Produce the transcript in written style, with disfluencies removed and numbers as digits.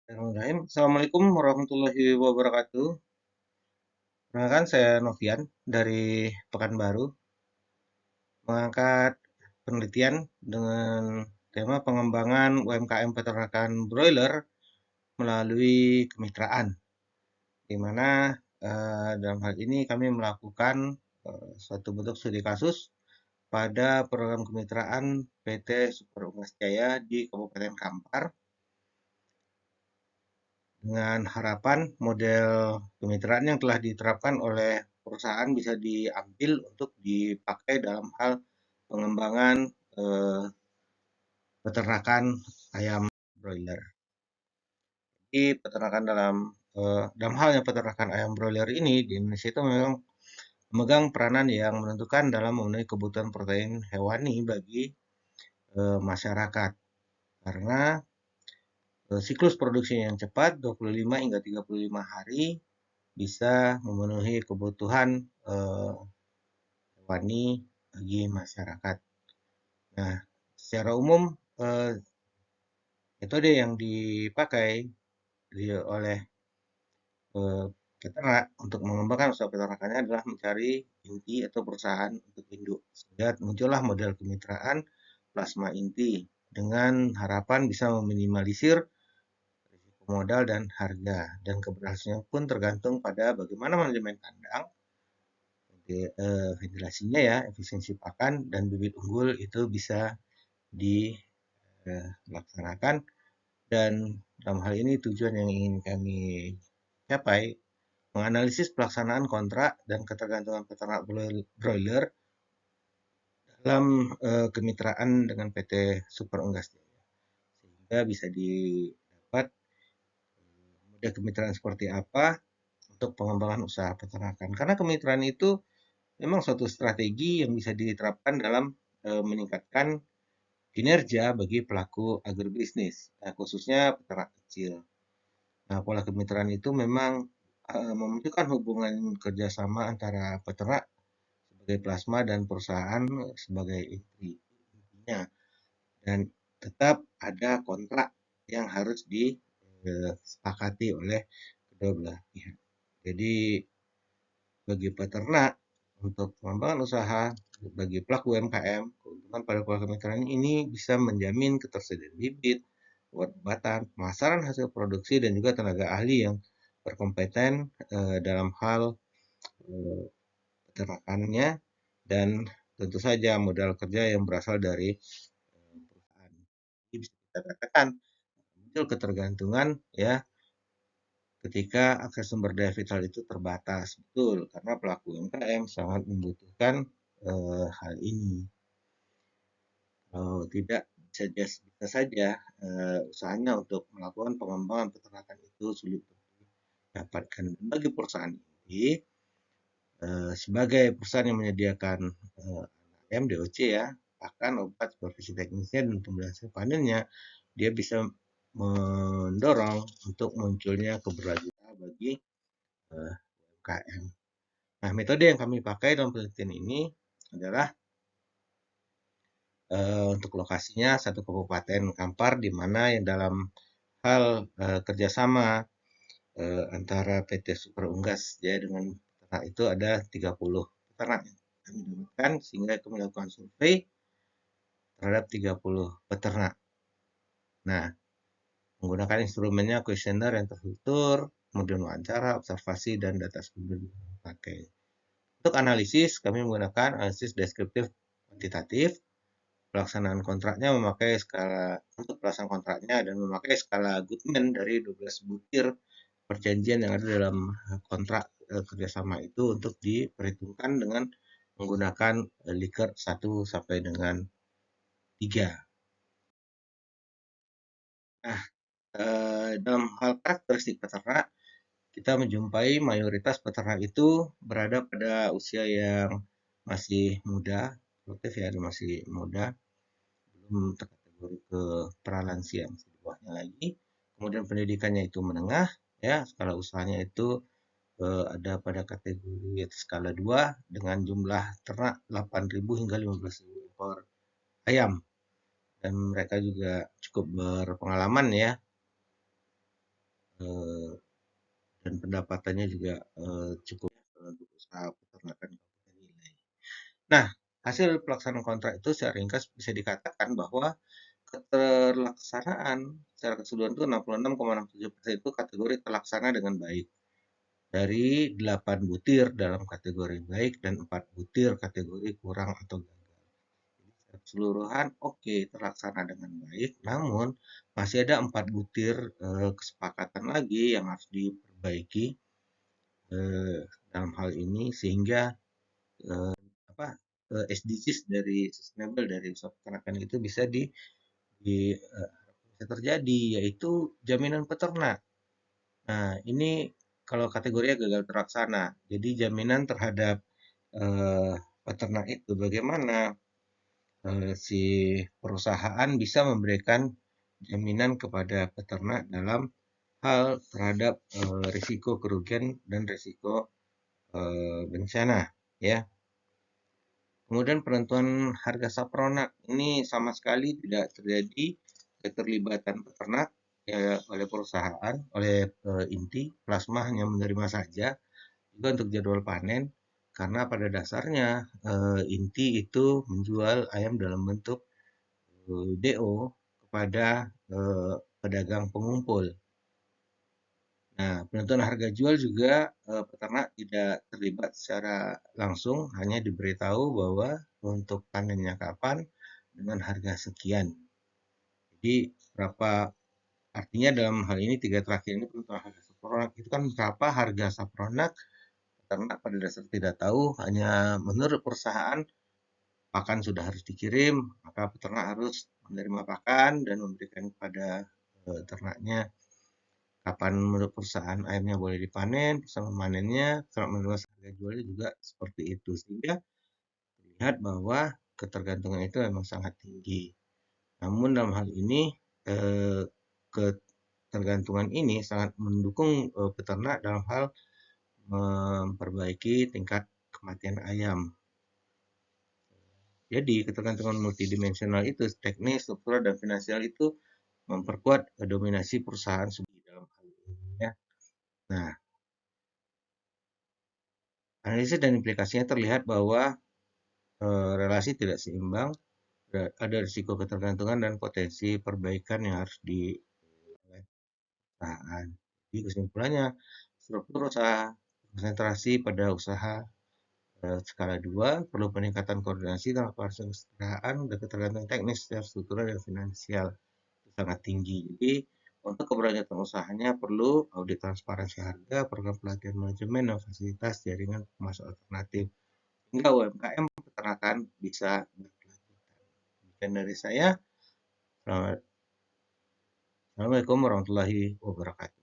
Bismillahirrahmanirrahim. Assalamualaikum warahmatullahi wabarakatuh. Perkenalkan saya Novian dari Pekanbaru, mengangkat penelitian dengan tema pengembangan UMKM peternakan broiler melalui kemitraan, di mana dalam hal ini kami melakukan suatu bentuk studi kasus pada program kemitraan PT Super Unggas Jaya di Kabupaten Kampar, dengan harapan model kemitraan yang telah diterapkan oleh perusahaan bisa diambil untuk dipakai dalam hal pengembangan eh, peternakan ayam broiler. Di peternakan dalam halnya peternakan ayam broiler ini di Indonesia itu memang memegang peranan yang menentukan dalam memenuhi kebutuhan protein hewani bagi masyarakat, karena siklus produksi yang cepat 25 hingga 35 hari bisa memenuhi kebutuhan hewani bagi masyarakat. Nah, secara umum metode yang dipakai oleh peternak untuk mengembangkan usaha peternakannya adalah mencari inti atau perusahaan untuk induk, sehingga muncullah model kemitraan plasma inti dengan harapan bisa meminimalisir risiko modal dan harga, dan keberhasilannya pun tergantung pada bagaimana manajemen kandang, ventilasinya ya, efisiensi pakan dan bibit unggul itu bisa dilaksanakan. Dan dalam hal ini tujuan yang ingin kami capai menganalisis pelaksanaan kontrak dan ketergantungan peternak broiler dalam kemitraan dengan PT Super Unggas Jaya, sehingga bisa didapat model kemitraan seperti apa untuk pengembangan usaha peternakan. Karena kemitraan itu memang suatu strategi yang bisa diterapkan dalam meningkatkan kinerja bagi pelaku agribisnis, khususnya peternak kecil. Nah, pola kemitraan itu memang memunculkan hubungan kerjasama antara peternak sebagai plasma dan perusahaan sebagai intinya, dan tetap ada kontrak yang harus disepakati oleh kedua belah pihak. Jadi bagi peternak untuk pengembangan usaha, bagi pelaku UMKM, keuntungan pada pola kemitraan ini bisa menjamin ketersediaan bibit, obat-obatan, pemasaran hasil produksi, dan juga tenaga ahli yang berkompeten dalam hal peternakannya, dan tentu saja modal kerja yang berasal dari perusahaan. Jadi bisa kita katakan muncul ketergantungan ya ketika akses sumber daya vital itu terbatas, betul, karena pelaku UMKM sangat membutuhkan hal ini. Kalau tidak, bisa saja usahanya untuk melakukan pengembangan peternakan itu sulit didapatkan. Bagi perusahaan ini, sebagai perusahaan yang menyediakan ayam DOC ya, bahkan obat supervisi teknisnya dan pemeliharaan panennya, dia bisa mendorong untuk munculnya keberlanjutan bagi UMKM. Nah, metode yang kami pakai dalam penelitian ini adalah untuk lokasinya satu Kabupaten Kampar, di mana yang dalam hal kerjasama antara PT Super Unggas Jaya dengan peternak itu ada 30 peternak yang kami dapatkan, sehingga kami melakukan survei terhadap 30 peternak. Nah, menggunakan instrumennya kuesioner yang terstruktur, kemudian wawancara, observasi, dan data sumber dipakai. Untuk analisis, kami menggunakan analisis deskriptif kuantitatif. Pelaksanaan kontraknya memakai skala untuk pelaksanaan kontraknya dan memakai skala Goodman dari 12 butir perjanjian yang ada dalam kontrak kerjasama itu untuk diperhitungkan dengan menggunakan Likert 1 sampai dengan 3. Nah, dalam hal karakteristik peternak, kita menjumpai mayoritas peternak itu berada pada usia yang masih muda, produktif ya, masih muda, belum terkategori ke pralansia, masih di bawahnya lagi. Kemudian pendidikannya itu menengah, ya, skala usahanya itu ada pada kategori skala 2 dengan jumlah ternak 8.000 hingga 15.000 ekor ayam. Dan mereka juga cukup berpengalaman ya eh, dan pendapatannya juga cukup untuk usaha peternakan kabupaten nilai. Nah, hasil pelaksanaan kontrak itu secara ringkas bisa dikatakan bahwa keterlaksanaan secara keseluruhan itu 66,67% itu kategori terlaksana dengan baik. Dari 8 butir dalam kategori baik dan 4 butir kategori kurang atau gagal. Keseluruhan oke, terlaksana dengan baik, namun masih ada 4 butir kesepakatan lagi yang harus diperbaiki dalam hal ini sehingga apa SDGs dari sustainable dari usaha peternakan itu bisa terjadi, yaitu jaminan peternak. Nah, ini kalau kategorinya gagal terlaksana. Jadi jaminan terhadap eh, peternak itu bagaimana si perusahaan bisa memberikan jaminan kepada peternak dalam hal terhadap risiko kerugian dan risiko bencana, ya. Kemudian penentuan harga sapronak ini sama sekali tidak terjadi keterlibatan peternak ya, oleh perusahaan, oleh inti. Plasma hanya menerima saja juga untuk jadwal panen karena pada dasarnya inti itu menjual ayam dalam bentuk DO kepada pedagang pengumpul. Nah, penentuan harga jual juga peternak tidak terlibat secara langsung, hanya diberitahu bahwa untuk panennya kapan dengan harga sekian. Jadi berapa artinya dalam hal ini tiga terakhir ini penentuan harga sapronak itu kan berapa harga sapronak peternak pada dasar tidak tahu, hanya menurut perusahaan pakan sudah harus dikirim, maka peternak harus menerima pakan dan memberikan kepada ternaknya kapan menurut perusahaan ayamnya boleh dipanen, perusahaan memanennya, peternak menerima harga jualnya juga seperti itu. Sehingga terlihat bahwa ketergantungan itu memang sangat tinggi. Namun dalam hal ini eh, ketergantungan ini sangat mendukung peternak dalam hal memperbaiki tingkat kematian ayam. Jadi ketergantungan multidimensional itu teknis, struktural, dan finansial itu memperkuat dominasi perusahaan dalam hal ini, ya. Nah, analisis dan implikasinya terlihat bahwa relasi tidak seimbang, ada risiko ketergantungan dan potensi perbaikan yang harus dilakukan perusahaan. Jadi kesimpulannya, struktur usaha konsentrasi pada usaha skala 2 perlu peningkatan koordinasi dalam perusahaan dan ketergantungan teknis secara struktural dan finansial itu sangat tinggi. Jadi untuk keberlanjutan usahanya perlu audit transparansi harga, program pelatihan manajemen, dan fasilitas jaringan pemasaran alternatif hingga UMKM peternakan bisa berkelanjutan. Demikian dari saya. Assalamualaikum warahmatullahi wabarakatuh.